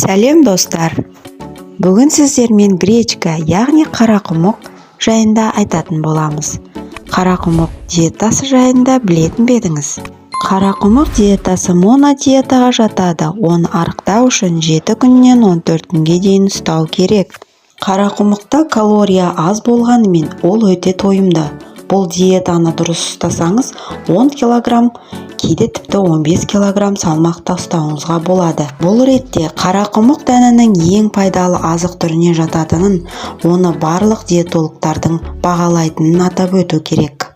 Сәлем достар! Бүгін сіздермен гречка, яғни қарақұмық жайында айтатын боламыз. Қарақұмық диетасы жайында білетін бе едіңіз? Қарақұмық диетасы монодиетаға жатады. Оны арықтау үшін 7 күннен 14 күнге дейін ұстау керек. Қарақұмықта калория аз болғанымен ол өте тойымды. Бұл диетаны дұрыс ұстасаңыз 10 кг, кейде тіпті 15 кг салмақта ұстауыңызға болады. Бұл ретте қарақұмық дәнінің ең пайдалы азық түріне жататынын, оны барлық диетологтардың бағалайтынын атап өту керек.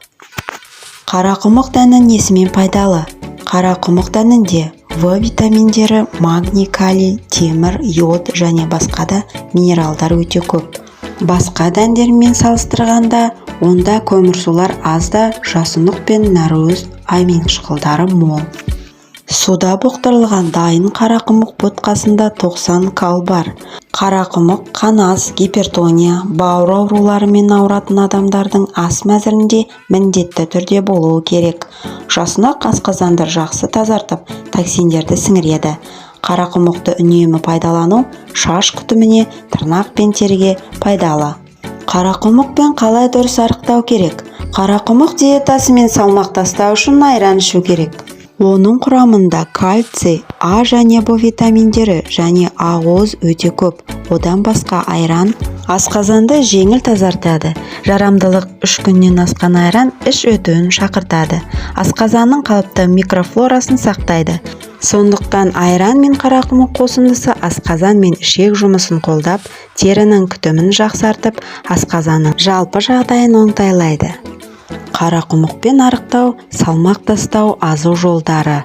Қарақұмық дәні несімен пайдалы? Қарақұмық дәнінде В витаминдері, магний, калий, темір, йод және басқа да минералдар өте көп. Басқа дәндермен салыстырғанда онда көмірсулар аз да жасұнық пен нәруыз аминқышқылдары мол. Суда бұқтырылған дайын қарақұмық ботқасында 90 кал бар. Қарақұмық қан аз, гипертония, бауыр ауруларымен ауыратын адамдардың ас мәзірінде міндетті түрде болуы керек. Жасұнық асқазанды жақсы тазартып, токсиндерді сіңіреді. Қарақұмықты үнемі пайдалану шаш күтіміне, тырнақ пен теріге пайдалы. Қарақұмықпен қалай дұрыс арықтау керек? Қарақұмық диетасымен салмақ тастау үшін айран ішу керек. Оның құрамында кальций, А және В витаминдері және ақуыз өте көп. Одан басқа айран асқазанды жеңіл тазартады. Жарамдылық 3 күннен асқан айран іш өтуін шақыртады. Асқазанның қалыпты микрофлорасын сақтайды. Сондықтан айран мен қарақұмық қосындысы асқазан мен ішек жұмысын қолдап, терінің күтімін жақсартып, асқазанның жалпы жағдайын оңтайлайды. Қарақұмықпен арықтау, салмақ тастау азу жолдары.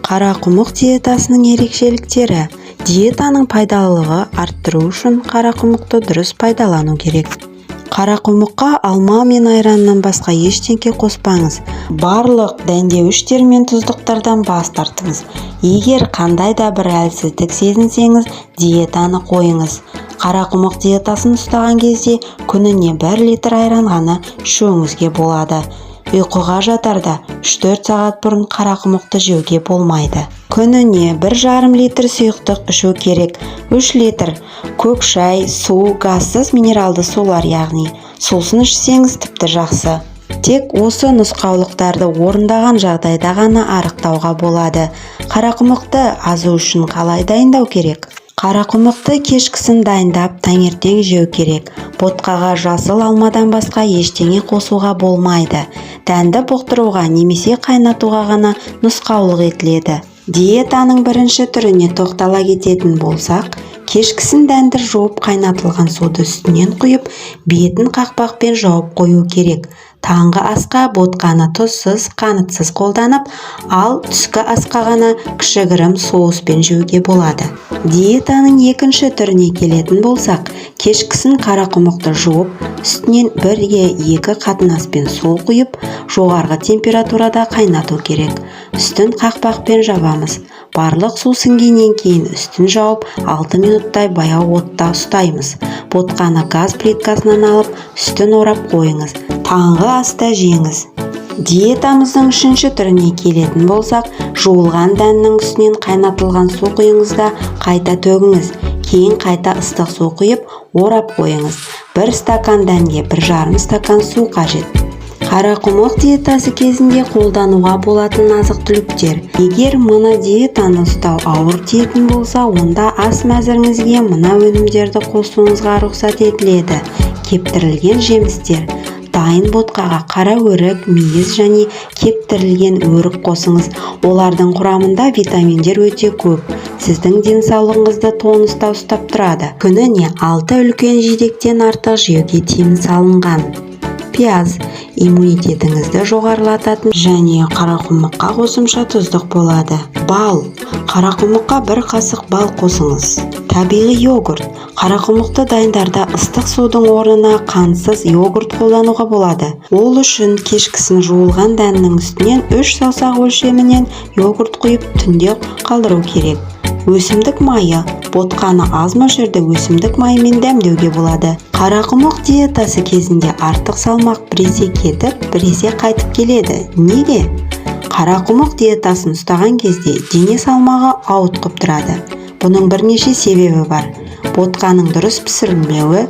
Қарақұмық диетасының ерекшеліктері. Диетаның пайдалылығы арттыру үшін қарақұмықты дұрыс пайдалану керек. Қарақұмыққа алма мен айраннан басқа ештеңе қоспаңыз. Барлық дәндеуіштер мен тұздықтардан бас тартыңыз. Егер қандай да бір әлсіздік сезінсеңіз, диетаны қойыңыз. Қарақұмық диетасын ұстаған кезде күніне 1 литр айран ғана ішуіңізге болады. Ұйқыға жатарда 3-4 сағат бұрын қарақұмықты жеуге болмайды. Күніне 1,5 литр сұйықтық ішу керек. 3 литр көк шай, су, газсыз минералды сулар, яғни сусын ішсеңіз тіпті жақсы. Тек осы нұсқаулықтарды орындаған жағдайда ғана арықтауға болады. Қарақұмықты азу үшін қалай дайындау керек? Қарақұмықты кешкісін дайындап, таңертең жеу керек. Ботқаға жасыл алмадан басқа ештеңе қосуға болмайды. Дәнді бұқтыруға немесе қайнатуға ғана нұсқаулық етіледі. Диетаның бірінші түріне тоқтала кететін болсақ, кешкісін дәнді жуып қайнатылған суды үстінен құйып, бетін қақпақпен жауып қою керек. Таңғы асқа ботқаны тұзсыз, қанытсыз қолданып, ал түскі асқа ғана кішігірім соуспен жеуге болады. Диетаның екінші түріне келетін болсақ, кешкісін қарақұмықты жуып, үстінен 1-2 қатынаспен су құйып, жоғарғы температурада қайнату керек. Үстін қақпақпен жабамыз. Барлық су сіңгеннен кейін үстін жауып, 6 минуттай баяу отта ұстаймыз. Ботқаны газ плиткасынан алып, үстін орап қойыңыз. Таңғы аста жеңіз. Диетамыздың үшінші түріне келетін болсақ, жуылған дәннің үстінен қайнатылған су құйыңыз да қайта төгіңіз. Кейін қайта ыстық су құйып, орап қойыңыз. 1 стакан дәнге 1,5 стакан су қажет. Қарақұмық диетасы кезінде қолдануға болатын азық-түліктер. Егер мына диетаны ұстау ауыр тиетін болса, онда ас мәзіріңізге мына өнімдерді қосуыңызға рұқсат етіледі. Кептірілген жемістер. Дайын ботқаға қара өрік, мейіз және кептірілген өрік қосыңыз. Олардың құрамында витаминдер өте көп. Сіздің денсаулығыңызды тонуста ұстап тұрады. Күніне 6 үлкен жидектен артық жеуге тыйым салынған. Пияз иммунитетіңізді жоғарылататын және қарақұмыққа қосымша тұздық болады. Бал. Қарақұмыққа 1 қасық бал қосыңыз. Табиғи йогурт. Қарақұмықты дайындарда ыстық судың орнына қантсыз йогурт қолдануға болады. Ол үшін кешкісін жуылған дәннің үстінен 3 саусақ өлшемінен йогурт құйып түнде қалдыру керек. Өсімдік майы. Ботқаны аз мөлшерде өсімдік майымен дәмдеуге болады. Қарақұмық диетасы кезінде артық салмақ біресе кетіп, біресе қайтып келеді. Неге? Қарақұмық диетасын ұстаған кезде дене салмағы ауытқып тұрады. Бұның бірнеше себебі бар. Ботқаның дұрыс пісірілмеуі,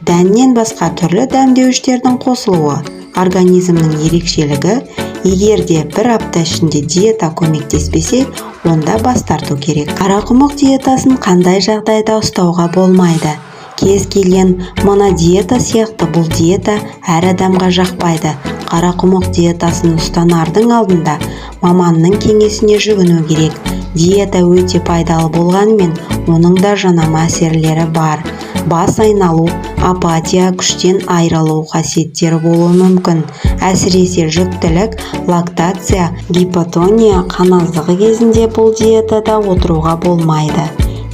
дәннен басқа түрлі дәмдеуіштердің қосылуы, организмнің ерекшелігі. Егер де бір апта ішінде диета көмектеспесе, онда бас тарту керек. Қарақұмық диетасын қандай жағдайда ұстауға болмайды? Кез келген монодиета сияқты бұл диета әр адамға жақпайды. Қарақұмық диетасын ұстанардың алдында маманның кеңесіне жүгіну керек. Диета өте пайдалы болғанымен, оның да жанама әсерлері бар. Бас айналу, апатия, күштен айырылу қасиеттері болуы мүмкін. Әсіресе жүктілік, лактация, гипотония қаназдығы кезінде бұл диетада отыруға болмайды.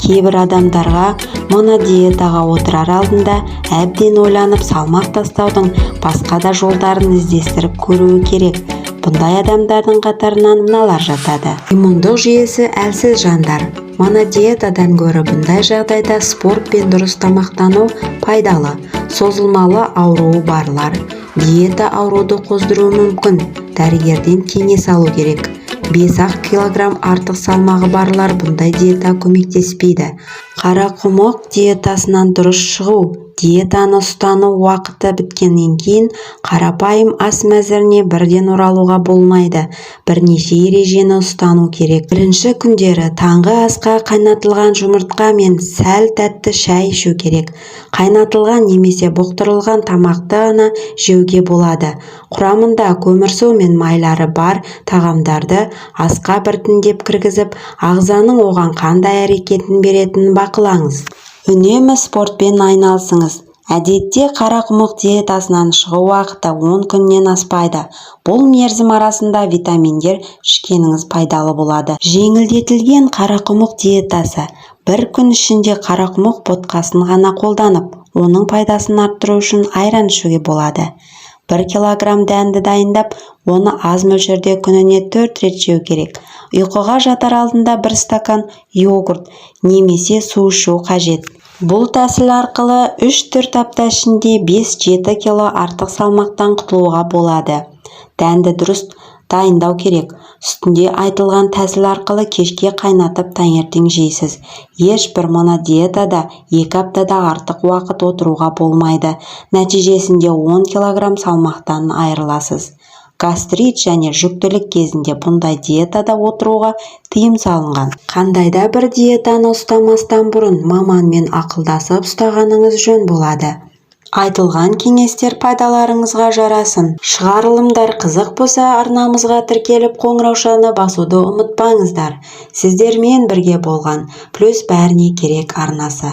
Кейбір адамдарға монодиетаға отырар алдында әбден ойланып салмақ тастаудың басқа да жолдарын іздестіріп көруі керек. Бұндай адамдардың қатарынан мыналар жатады. Иммундық жүйесі әлсіз жандар. Монодиетадан гөрі бұндай жағдайда спорт пен дұрыс тамақтану пайдалы. Созылмалы ауруы барлар диета ауруды қоздыруы мүмкін. Дәрігерден кеңес алу керек. 5 килограмм артық салмағы барлар бұндай диета көмектеспейді. Қарақұмық диетасынан дұрыс шығу. Диетаны ұстану уақыты біткеннен кейін қарапайым ас мәзіріне бірден оралуға болмайды. Бірнеше ережені ұстану керек. Бірінші күндері таңғы асқа қайнатылған жұмыртқа мен сәл тәтті шай ішу керек. Қайнатылған немесе бұқтырылған тамақты ғана жеуге болады. Құрамында көмірсу мен майлары бар тағамдарды асқа біртіндеп кіргізіп, ағзаның оған қандай әрекетін беретінін бақылаңыз. Үнемі спортпен айналысыңыз. Әдетте қарақұмық диетасынан шығу уақыты 10 күннен аспайды. Бұл мерзім арасында витаминдер ішкеніңіз пайдалы болады. Жеңілдетілген қарақұмық диетасы. Бір күн ішінде қарақұмық ботқасын ғана қолданып, оның пайдасын арттыру үшін айран ішуге болады. 1 килограмм дәнді дайындап, оны аз мөлшерде күніне 4 рет жеу керек. Ұйқыға жатар алдында 1 стакан йогурт немесе су ішу қажет. Бұл тәсіл арқылы 3-4 апта ішінде 5-7 кило артық салмақтан құтылуға болады. Дәнді дұрыс дайындау керек. Үстінде айтылған тәсіл арқылы кешке қайнатып таңертең жейсіз. Ешбір монодиетада 2 аптада артық уақыт отыруға болмайды. Нәтижесінде 10 килограмм салмақтан айырыласыз. Гастрит және жүктілік кезінде бұндай диетада отыруға тыйым салынған. Қандайда бір диетаны ұстамастан бұрын маманмен ақылдасып ұстағаныңыз жөн болады. Айтылған кеңестер пайдаларыңызға жарасын. Шығарылымдар қызық болса, арнамызға тіркеліп қоңыраушаны басуды ұмытпаңыздар. Сіздермен бірге болған плюс бәріне керек арнасы.